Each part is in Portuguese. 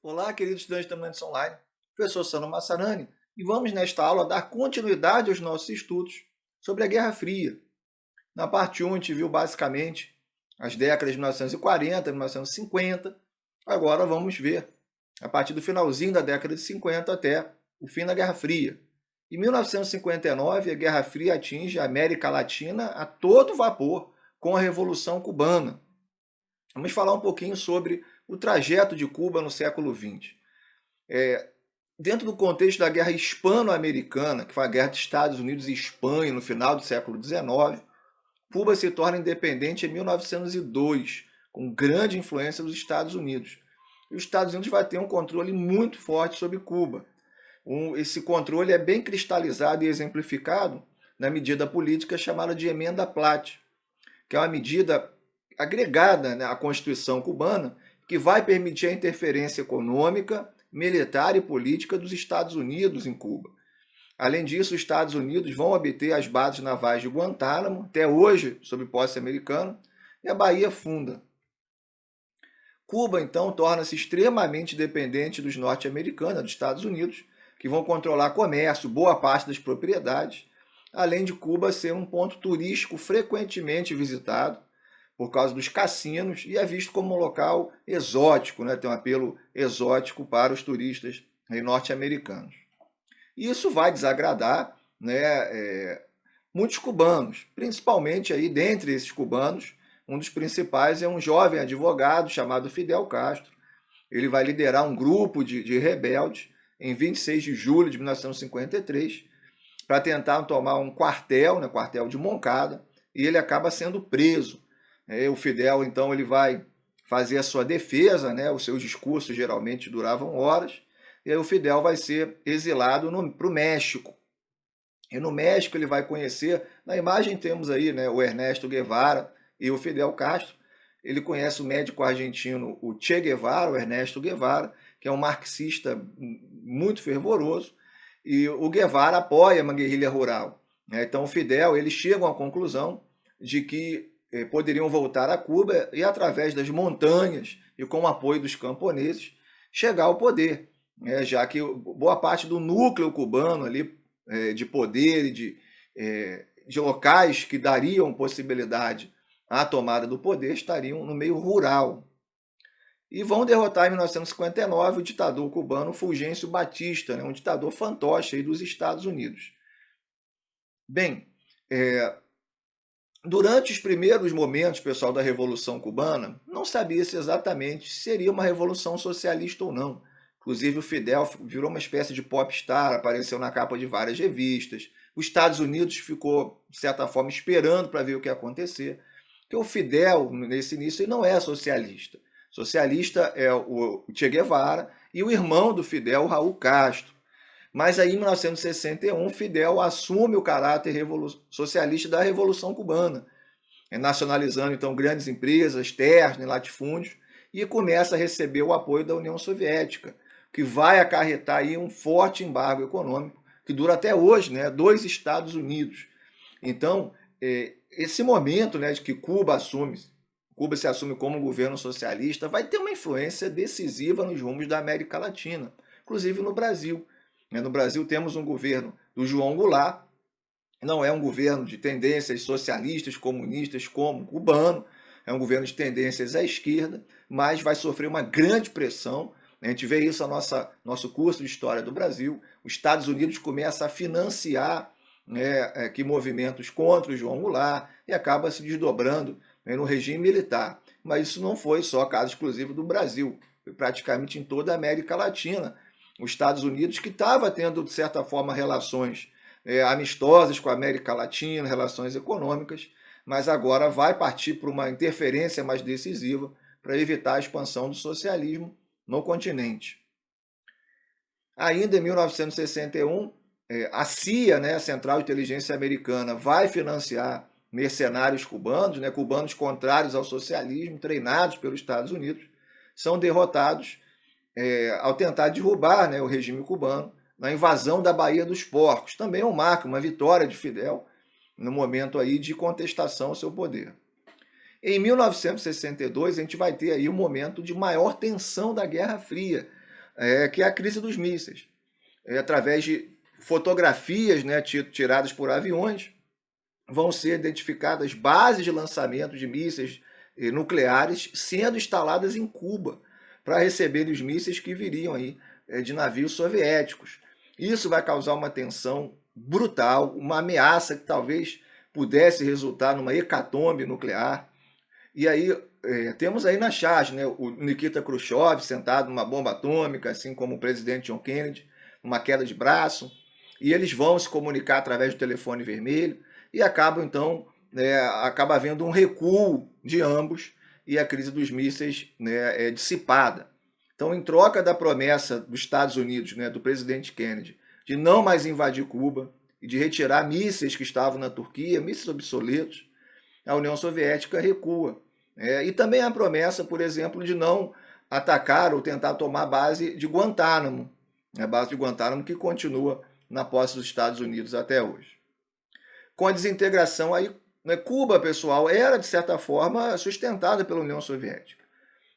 Olá, queridos estudantes da Estudantes Online, professor Sano Massarani, e vamos nesta aula dar continuidade aos nossos estudos sobre a Guerra Fria. Na parte 1, a gente viu basicamente as décadas de 1940 e 1950. Agora vamos ver a partir do finalzinho da década de 50 até o fim da Guerra Fria. Em 1959, a Guerra Fria atinge a América Latina a todo vapor com a Revolução Cubana. Vamos falar um pouquinho sobre o trajeto de Cuba no século XX. Dentro do contexto da Guerra Hispano-Americana, que foi a Guerra dos Estados Unidos e Espanha no final do século XIX, Cuba se torna independente em 1902, com grande influência dos Estados Unidos. E os Estados Unidos vai ter um controle muito forte sobre Cuba. Esse controle é bem cristalizado e exemplificado na medida política chamada de Emenda Platt, que é uma medida agregada, né, à Constituição cubana, que vai permitir a interferência econômica, militar e política dos Estados Unidos em Cuba. Além disso, os Estados Unidos vão obter as bases navais de Guantánamo, até hoje sob posse americana, e a Bahia Funda. Cuba, então, torna-se extremamente dependente dos norte-americanos, dos Estados Unidos, que vão controlar comércio, boa parte das propriedades, além de Cuba ser um ponto turístico frequentemente visitado, por causa dos cassinos, e é visto como um local exótico, né? Tem um apelo exótico para os turistas norte-americanos. E isso vai desagradar, né, muitos cubanos, principalmente aí, dentre esses cubanos, um dos principais é um jovem advogado chamado Fidel Castro. Ele vai liderar um grupo de rebeldes em 26 de julho de 1953 para tentar tomar um quartel, né, quartel de Moncada, e ele acaba sendo preso. O Fidel, então, ele vai fazer a sua defesa, né? Os seus discursos geralmente duravam horas, e aí o Fidel vai ser exilado para o México. E no México ele vai conhecer, na imagem temos aí, né, o Ernesto Guevara e o Fidel Castro. Ele conhece o médico argentino, o Che Guevara, o Ernesto Guevara, que é um marxista muito fervoroso, e o Guevara apoia uma guerrilha rural. Então o Fidel, eles chegam à conclusão de que poderiam voltar a Cuba e, através das montanhas e com o apoio dos camponeses, chegar ao poder, já que boa parte do núcleo cubano ali, de poder e de locais que dariam possibilidade à tomada do poder estariam no meio rural. E vão derrotar em 1959 o ditador cubano Fulgêncio Batista, né, um ditador fantoche aí dos Estados Unidos. Bem, durante os primeiros momentos, pessoal, da Revolução Cubana, não sabia-se exatamente se seria uma revolução socialista ou não. Inclusive, o Fidel virou uma espécie de popstar, apareceu na capa de várias revistas. Os Estados Unidos ficou, de certa forma, esperando para ver o que ia acontecer. Porque o Fidel, nesse início, ele não é socialista. Socialista é o Che Guevara e o irmão do Fidel, Raul Castro. Mas aí, em 1961, Fidel assume o caráter socialista da Revolução Cubana, nacionalizando então grandes empresas, terras e latifúndios, e começa a receber o apoio da União Soviética, que vai acarretar aí um forte embargo econômico, que dura até hoje, né, dos Estados Unidos. Então, esse momento, né, de que Cuba se assume como um governo socialista, vai ter uma influência decisiva nos rumos da América Latina, inclusive no Brasil. No Brasil temos um governo do João Goulart, não é um governo de tendências socialistas, comunistas como o cubano, é um governo de tendências à esquerda, mas vai sofrer uma grande pressão. A gente vê isso no nosso curso de História do Brasil. Os Estados Unidos começam a financiar, né, movimentos contra o João Goulart e acaba se desdobrando, né, no regime militar. Mas isso não foi só caso exclusivo do Brasil, foi praticamente em toda a América Latina. Os Estados Unidos, que estava tendo, de certa forma, relações amistosas com a América Latina, relações econômicas, mas agora vai partir para uma interferência mais decisiva para evitar a expansão do socialismo no continente. Ainda em 1961, a CIA, né, a Central de Inteligência Americana, vai financiar mercenários cubanos, né, cubanos contrários ao socialismo, treinados pelos Estados Unidos, são derrotados ao tentar derrubar, né, o regime cubano na invasão da Baía dos Porcos. Também é um marco, uma vitória de Fidel no momento aí de contestação ao seu poder. Em 1962, a gente vai ter aí um momento de maior tensão da Guerra Fria, que é a crise dos mísseis. Através de fotografias, né, tiradas por aviões, vão ser identificadas bases de lançamento de mísseis nucleares sendo instaladas em Cuba para receber os mísseis que viriam aí de navios soviéticos. Isso vai causar uma tensão brutal, uma ameaça que talvez pudesse resultar numa hecatombe nuclear. E aí temos aí na charge, né, o Nikita Khrushchev sentado numa bomba atômica, assim como o presidente John Kennedy, uma queda de braço, e eles vão se comunicar através do telefone vermelho e acabam então acaba havendo um recuo de ambos e a crise dos mísseis, né, é dissipada. Então, em troca da promessa dos Estados Unidos, né, do presidente Kennedy, de não mais invadir Cuba e de retirar mísseis que estavam na Turquia, mísseis obsoletos, a União Soviética recua. E também a promessa, por exemplo, de não atacar ou tentar tomar a base de Guantánamo, a base de Guantánamo que continua na posse dos Estados Unidos até hoje. Com a desintegração, aí, Cuba, pessoal, era, de certa forma, sustentada pela União Soviética.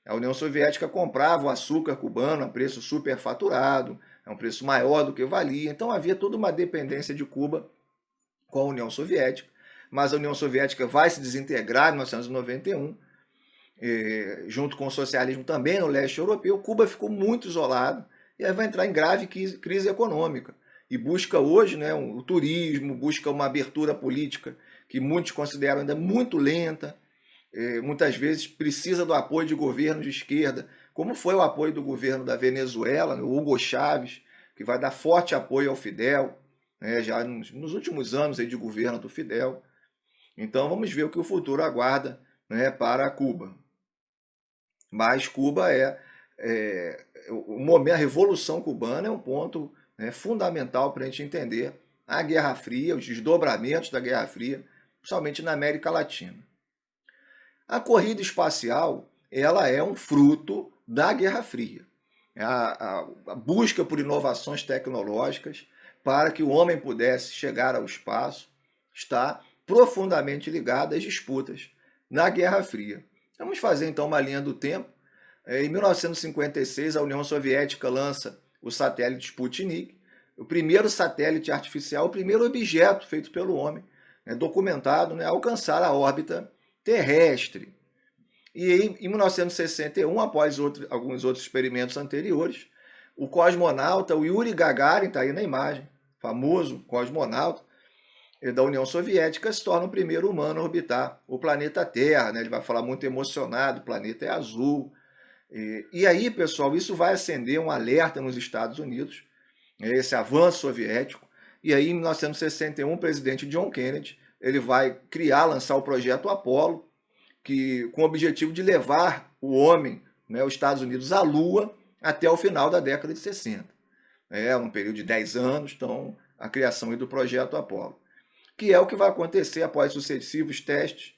A União Soviética comprava o açúcar cubano a preço superfaturado, a um preço maior do que valia, então havia toda uma dependência de Cuba com a União Soviética, mas a União Soviética vai se desintegrar em 1991, junto com o socialismo também no leste europeu. Cuba ficou muito isolado e aí vai entrar em grave crise econômica e busca hoje, né, o turismo, busca uma abertura política que muitos consideram ainda muito lenta, muitas vezes precisa do apoio de governos de esquerda, como foi o apoio do governo da Venezuela, o Hugo Chávez, que vai dar forte apoio ao Fidel, já nos últimos anos aí de governo do Fidel. Então vamos ver o que o futuro aguarda, né, para Cuba. Mas Cuba a Revolução Cubana é um ponto, né, fundamental para a gente entender a Guerra Fria, os desdobramentos da Guerra Fria, principalmente na América Latina. A corrida espacial, ela é um fruto da Guerra Fria. A busca por inovações tecnológicas para que o homem pudesse chegar ao espaço está profundamente ligada às disputas na Guerra Fria. Vamos fazer então uma linha do tempo. Em 1956, a União Soviética lança o satélite Sputnik, o primeiro satélite artificial, o primeiro objeto feito pelo homem, documentado, a alcançar a órbita terrestre. E em 1961, após alguns outros experimentos anteriores, o cosmonauta, o Yuri Gagarin, está aí na imagem, famoso cosmonauta da União Soviética, se torna o primeiro humano a orbitar o planeta Terra. Ele vai falar muito emocionado, o planeta é azul. E aí, pessoal, isso vai acender um alerta nos Estados Unidos, esse avanço soviético. E aí, em 1961, o presidente John Kennedy ele vai lançar o projeto Apollo, com o objetivo de levar o homem, os Estados Unidos, à Lua até o final da década de 60. Um período de 10 anos, então, a criação do projeto Apollo, que é o que vai acontecer após sucessivos testes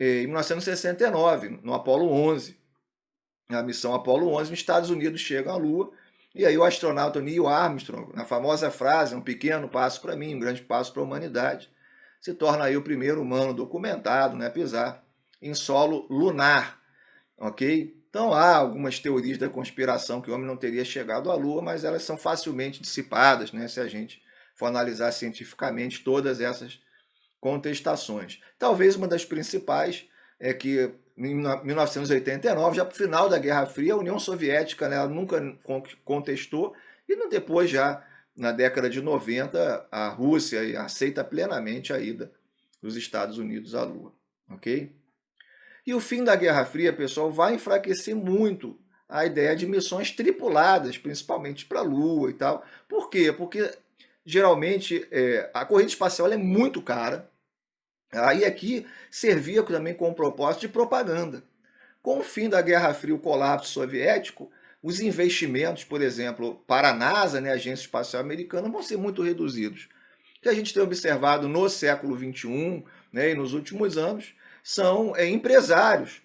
em 1969, no Apollo 11. A missão Apollo 11, os Estados Unidos chegam à Lua, e aí o astronauta Neil Armstrong, na famosa frase, um pequeno passo para mim, um grande passo para a humanidade, se torna aí o primeiro humano documentado a pisar em solo lunar, ok? Então há algumas teorias da conspiração que o homem não teria chegado à Lua, mas elas são facilmente dissipadas, se a gente for analisar cientificamente todas essas contestações. Talvez uma das principais é que em 1989, já para o final da Guerra Fria, a União Soviética ela nunca contestou, e depois já na década de 90, a Rússia aceita plenamente a ida dos Estados Unidos à Lua, ok? E o fim da Guerra Fria, pessoal, vai enfraquecer muito a ideia de missões tripuladas, principalmente para a Lua e tal. Por quê? Porque geralmente a corrida espacial é muito cara. Aí aqui servia também com o propósito de propaganda. Com o fim da Guerra Fria, o colapso soviético, os investimentos, por exemplo, para a NASA, a Agência Espacial Americana, vão ser muito reduzidos. O que a gente tem observado no século XXI, e nos últimos anos, são empresários.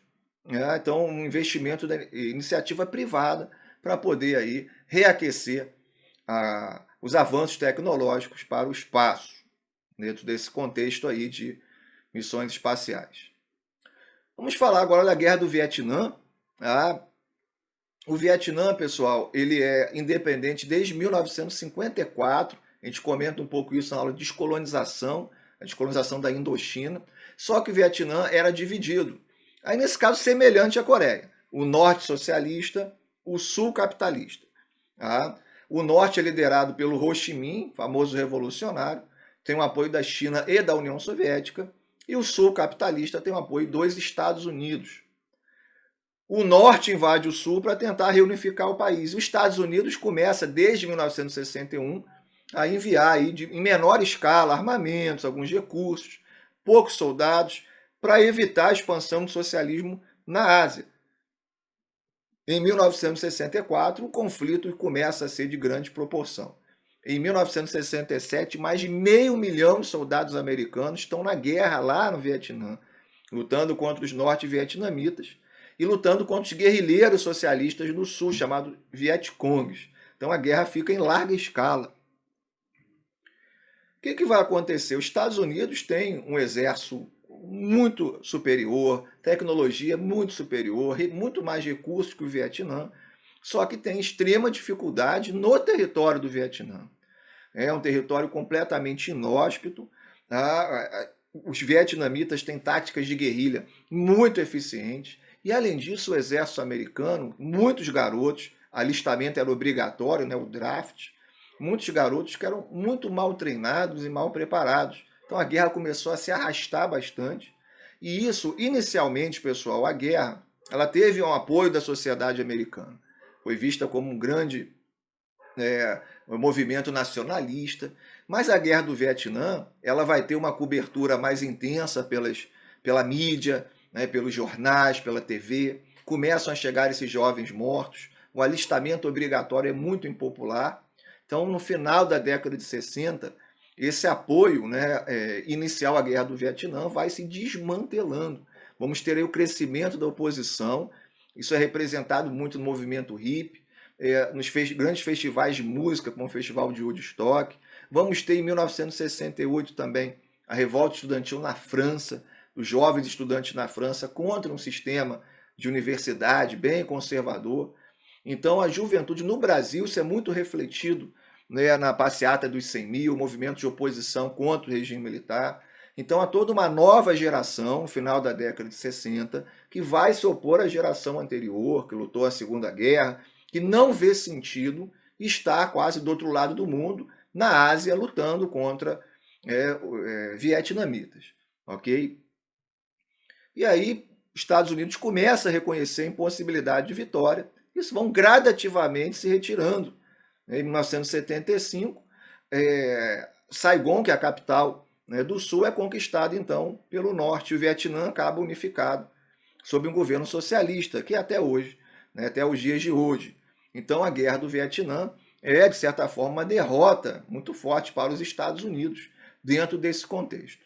Então, um investimento da iniciativa privada para poder aí reaquecer os avanços tecnológicos para o espaço, dentro desse contexto aí de missões espaciais. Vamos falar agora da Guerra do Vietnã. O Vietnã, pessoal, ele é independente desde 1954. A gente comenta um pouco isso na aula de descolonização, a descolonização da Indochina. Só que o Vietnã era dividido. Aí, nesse caso, semelhante à Coreia. O norte socialista, o sul capitalista. Tá? O norte é liderado pelo Ho Chi Minh, famoso revolucionário, tem o apoio da China e da União Soviética. E o sul capitalista tem o apoio dos Estados Unidos. O norte invade o sul para tentar reunificar o país. Os Estados Unidos começa, desde 1961, a enviar aí, em menor escala, armamentos, alguns recursos, poucos soldados, para evitar a expansão do socialismo na Ásia. Em 1964, o conflito começa a ser de grande proporção. Em 1967, mais de 500.000 de soldados americanos estão na guerra lá no Vietnã, lutando contra os norte-vietnamitas e lutando contra os guerrilheiros socialistas do sul, chamados Vietcongs. Então a guerra fica em larga escala. O que vai acontecer? Os Estados Unidos têm um exército muito superior, tecnologia muito superior, muito mais recursos que o Vietnã, só que tem extrema dificuldade no território do Vietnã. É um território completamente inóspito. Tá? Os vietnamitas têm táticas de guerrilha muito eficientes. E, além disso, o exército americano, muitos garotos, alistamento era obrigatório, né, o draft, muitos garotos que eram muito mal treinados e mal preparados. Então a guerra começou a se arrastar bastante. E isso, inicialmente, pessoal, a guerra, ela teve um apoio da sociedade americana. Foi vista como um grande um movimento nacionalista. Mas a guerra do Vietnã, ela vai ter uma cobertura mais intensa pela mídia, né, pelos jornais, pela TV. Começam a chegar esses jovens mortos. O alistamento obrigatório é muito impopular. Então, no final da década de 60, esse apoio, né, inicial à guerra do Vietnã vai se desmantelando. Vamos ter aí o crescimento da oposição. Isso é representado muito no movimento hippie, nos grandes festivais de música, como o Festival de Woodstock. Vamos ter em 1968 também a revolta estudantil na França, os jovens estudantes na França contra um sistema de universidade bem conservador. Então a juventude no Brasil, isso é muito refletido, né, na passeata dos 100.000, movimento de oposição contra o regime militar. Então há toda uma nova geração, no final da década de 60, que vai se opor à geração anterior, que lutou a Segunda Guerra, que não vê sentido estar quase do outro lado do mundo, na Ásia, lutando contra vietnamitas. Ok? E aí, os Estados Unidos começam a reconhecer a impossibilidade de vitória. Isso vão gradativamente se retirando. Em 1975, Saigon, que é a capital, né, do Sul, é conquistada, então, pelo Norte. E o Vietnã acaba unificado sob um governo socialista, que até hoje, né, até os dias de hoje. Então, a Guerra do Vietnã é, de certa forma, uma derrota muito forte para os Estados Unidos dentro desse contexto.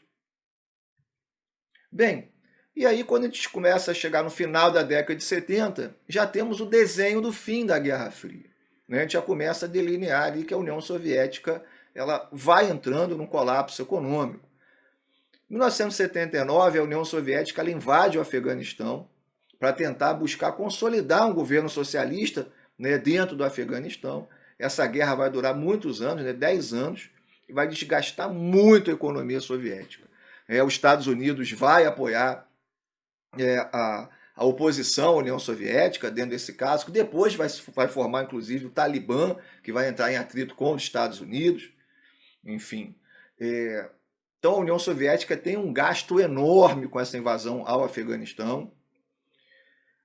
Bem, e aí, quando a gente começa a chegar no final da década de 70, já temos o desenho do fim da Guerra Fria. Né? A gente já começa a delinear ali que a União Soviética ela vai entrando num colapso econômico. Em 1979, a União Soviética ela invade o Afeganistão para tentar buscar consolidar um governo socialista, né, dentro do Afeganistão. Essa guerra vai durar muitos anos, né, 10 anos, e vai desgastar muito a economia soviética. Os Estados Unidos vai apoiar a oposição à União Soviética, dentro desse caso, que depois vai formar, inclusive, o Talibã, que vai entrar em atrito com os Estados Unidos. Enfim, então a União Soviética tem um gasto enorme com essa invasão ao Afeganistão.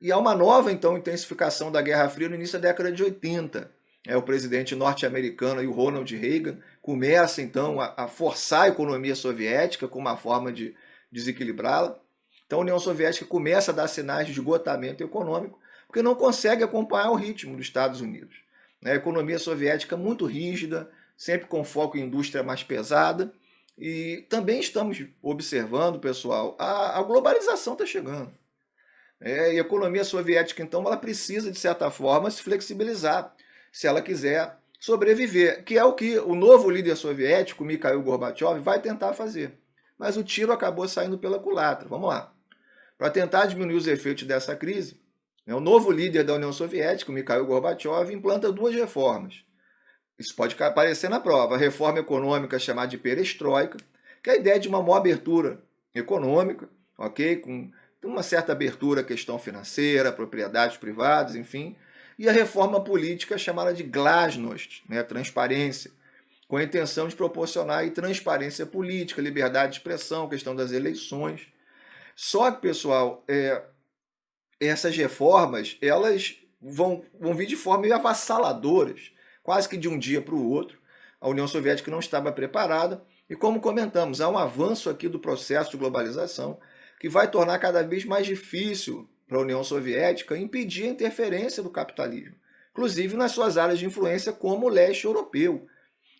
E há uma nova, então, intensificação da Guerra Fria no início da década de 80. O presidente norte-americano, o Ronald Reagan, começa, então, a forçar a economia soviética como uma forma de desequilibrá-la. Então a União Soviética começa a dar sinais de esgotamento econômico, porque não consegue acompanhar o ritmo dos Estados Unidos. A economia soviética muito rígida, sempre com foco em indústria mais pesada. E também estamos observando, pessoal, a globalização está chegando. E a economia soviética, então, ela precisa, de certa forma, se flexibilizar, se ela quiser sobreviver, que é o que o novo líder soviético, Mikhail Gorbachev, vai tentar fazer. Mas o tiro acabou saindo pela culatra. Vamos lá. Para tentar diminuir os efeitos dessa crise, O novo líder da União Soviética, Mikhail Gorbachev, implanta duas reformas. Isso pode aparecer na prova. A reforma econômica chamada de perestroika, que é a ideia de uma maior abertura econômica, ok? Com uma certa abertura à questão financeira, propriedades privadas, enfim. E a reforma política chamada de glasnost, né? Transparência, com a intenção de proporcionar aí transparência política, liberdade de expressão, questão das eleições. Só que, pessoal, essas reformas, elas vão vir de forma meio avassaladoras, quase que de um dia para o outro. A União Soviética não estava preparada e, como comentamos, há um avanço aqui do processo de globalização que vai tornar cada vez mais difícil para a União Soviética impedir a interferência do capitalismo, inclusive nas suas áreas de influência como o leste europeu.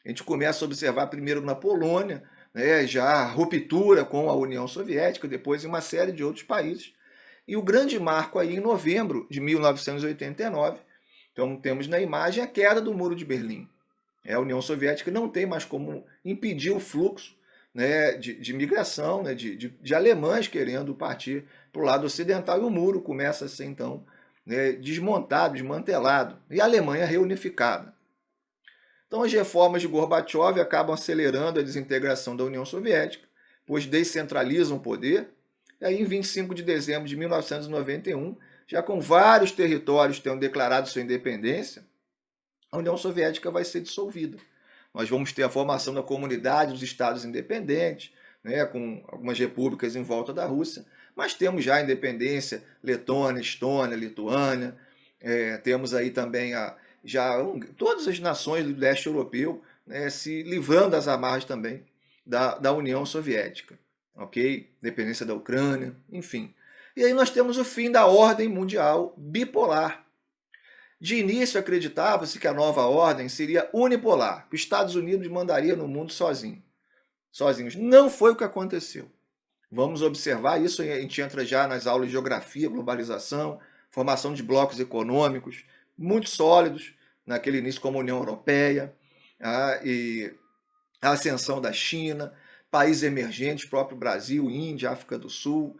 A gente começa a observar primeiro na Polônia, né, já a ruptura com a União Soviética, depois em uma série de outros países. E o grande marco aí em novembro de 1989, então temos na imagem a queda do Muro de Berlim. A União Soviética não tem mais como impedir o fluxo, né, de migração, né, de alemães querendo partir para o lado ocidental, e o muro começa a ser então, né, desmontado, desmantelado, e a Alemanha reunificada. Então as reformas de Gorbachev acabam acelerando a desintegração da União Soviética, pois descentralizam o poder. E aí, em 25 de dezembro de 1991, já com vários territórios tendo declarado sua independência, a União Soviética vai ser dissolvida. Nós vamos ter a formação da Comunidade dos Estados Independentes, né, com algumas repúblicas em volta da Rússia, mas temos já a independência Letônia, Estônia, Lituânia, temos aí também todas as nações do leste europeu, né, se livrando das amarras também da União Soviética. Ok? Dependência da Ucrânia, enfim. E aí nós temos o fim da ordem mundial bipolar. De início acreditava-se que a nova ordem seria unipolar, que os Estados Unidos mandaria no mundo sozinhos. Não foi o que aconteceu. Vamos observar isso, a gente entra já nas aulas de geografia, globalização, formação de blocos econômicos muito sólidos, naquele início como a União Europeia, e a ascensão da China, países emergentes, próprio Brasil, Índia, África do Sul.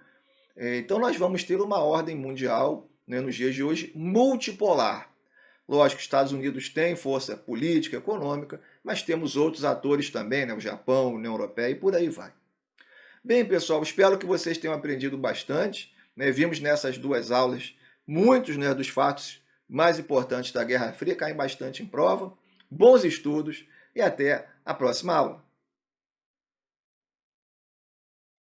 Então nós vamos ter uma ordem mundial, né, nos dias de hoje, multipolar. Lógico, os Estados Unidos têm força política, econômica, mas temos outros atores também, né, o Japão, a União Europeia e por aí vai. Bem, pessoal, espero que vocês tenham aprendido bastante, né? Vimos nessas duas aulas muitos, né, dos fatos mais importantes da Guerra Fria, caem bastante em prova. Bons estudos e até a próxima aula.